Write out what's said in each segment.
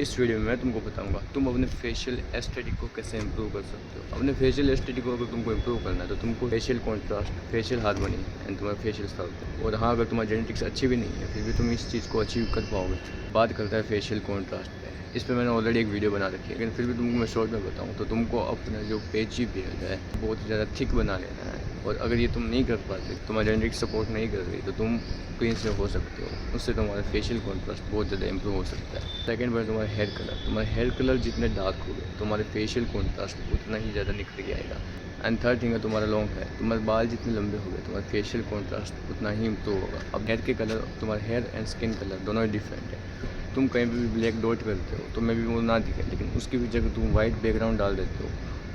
इस वीडियो में मैं तुमको बताऊंगा तुम अपने फेशियल एस्थेटिक को कैसे इंप्रूव कर सकते हो। अपने फेशियल एस्थेटिक को अगर तुमको इंप्रूव करना है तो तुमको facial contrast, facial harmony and तुम्हारा फेशियल स्टाइल। और हाँ, अगर तुम्हारी जेनेटिक्स अच्छी भी नहीं है फिर भी तुम इस चीज़ को अचीव कर पाओगे। बात करता है फेशियल कॉन्ट्रास्ट पे, इस पर मैंने ऑलरेडी एक वीडियो बना रखी है, लेकिन फिर भी तुमको मैं शॉर्ट में बताऊँ तो तुमको अपना जो पेची बियर्ड है बहुत ही ज़्यादा थिक बना लेना है। और अगर ये तुम नहीं कर पाते, तुम्हारी जेनेटिक्स सपोर्ट नहीं कर रही, तो तुम क्लींस में हो सकते हो। उससे तुम्हारा फेशियल कॉन्ट्रास्ट बहुत ज़्यादा इंप्रूव हो सकता है। सेकंड बार तुम्हारा हेयर कलर, तुम्हारे हेयर कलर जितने डार्क होगे तुम्हारे फेशियल कॉन्ट्रास्ट उतना ही ज़्यादा निखर के आएगा। एंड थर्ड थिंग है तुम्हारा लॉन्ग हेयर, तुम्हारे बाल जितने लंबे हो गए तुम्हारा फेशियल कॉन्ट्रास्ट उतना ही इंप्रूव होगा। अब हेयर के कलर, तुम्हारे हेयर एंड स्किन कलर दोनों ही डिफरेंट है। तुम कहीं भी ब्लैक डॉट करते हो तो मे भी वो ना दिखे, लेकिन उसकी भी जगह तुम वाइट बैकग्राउंड डाल देते हो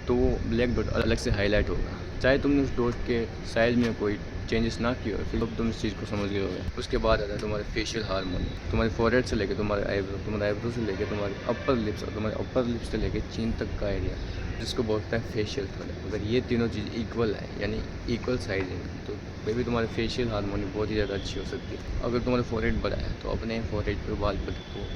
तो वो ब्लैक डॉट अलग से हाईलाइट होगा। चाहे तुमने उस डॉट के साइज में कोई चेंजेस ना किए हो, फिर अब तुम इस चीज़ को समझ गए होगे। उसके बाद आता है तुम्हारे फेशियल हार्मोनी, तुम्हारे फोरहेड से लेके तुम्हारे आईब्रो, तुम्हारे आईब्रो से लेके तुम्हारे अपर लिप्स और तुम्हारे अपर लिप्स से लेके चीन तक का एरिया, जिसको बोलते हैं फेशियल थोड़ा। अगर ये तीनों चीज़ इक्वल है यानी इक्वल साइज है तो मे भी तुम्हारी फेशियल हार्मोनी बहुत ही ज़्यादा अच्छी हो सकती है। अगर तुम्हारा फोरहेड बड़ा है तो अपने फोरहेड पर बाल पर रखो,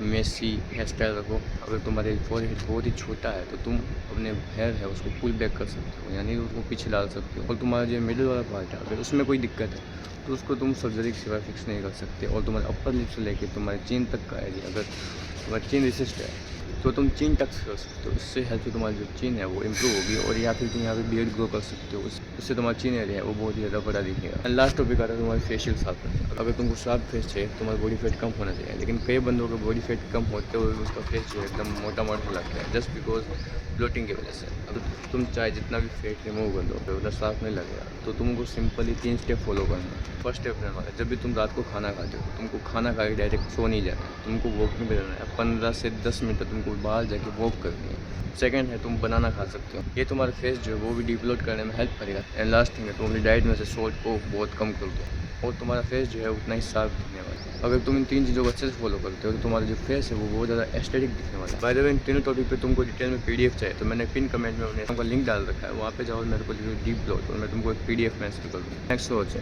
मेसी हेयर स्टाइल रखो। अगर तुम्हारे फोरहेड बहुत ही छोटा है तो तुम अपने हेयर है उसको पुल बैक कर सकते हो, यानी उसको पीछे डाल सकते हो। और तुम्हारा जो मिडिल वाला पार्ट है अगर उसमें कोई दिक्कत है तो उसको तुम सर्जरी के सिवा फिक्स नहीं कर सकते। और तुम्हारे अपर लिप से लेके तुम्हारे चीन तक का एरिया, अगर तुम्हारा चीन रिसिस्ट है तो तुम चीन टक्स कर सकते हो। इससे हेल्प से तुम्हारी जो चीन है वो इम्प्रूव होगी। और या फिर तुम यहाँ पे बियर्ड ग्रो कर सकते हो, उससे तुम्हारा चीन एरिया है वो बहुत ही ज़्यादा बड़ा दिखेगा। एंड लास्ट टॉपिक आता है तुम्हारे फेशियल शार्पनेस। अगर तुमको शार्प फेस चाहिए तुम्हारा बॉडी फेट कम होना चाहिए, लेकिन कई बंदों का बॉडी फेट कम होते हुए उसका फेस जो है एकदम मोटा मोटा लगता है जस्ट बिकॉज ब्लोटिंग की वजह से। अब तुम चाहे जितना भी फेट रिमूव कर दो उतना साफ नहीं लगेगा, तो तुमको सिंपली 3 स्टेप फॉलो करना है। फर्स्ट स्टेप रहने वाला है, जब भी तुम रात को खाना खाते हो तुमको खाना खा के डायरेक्ट सो नहीं जाना है, तुमको वॉकिंग पे जाना है। 15 से 10 मिनट तक तुमको बाहर जाके वॉक करनी है। सेकंड है तुम बनाना खा सकते हो, ये तुम्हारा फेस जो है वो भी डिपलोड करने में हेल्प करेगा। एंड लास्ट थिंग है तुम अपनी डाइट में से सॉल्ट को बहुत कम कर दो और तुम्हारा फेस जो है उतना ही साफ दिखने वाला है। अगर तुम इन 3 चीज़ों को अच्छे से फॉलो करते हो तो तुम्हारा जो फेस है वो बहुत ज़्यादा एस्थेटिक दिखने वाला है। बाय द वे इन तीनों टॉपिक पे तुमको डिटेल में पीडीएफ चाहिए तो मैंने पिन कमेंट में अपने लिंक डाल रखा है, वहाँ पे जाओ, मेरे को डीप ब्लॉग और मैं तुमको एक पीडीएफ मैसेज कर दूँ। Next watching.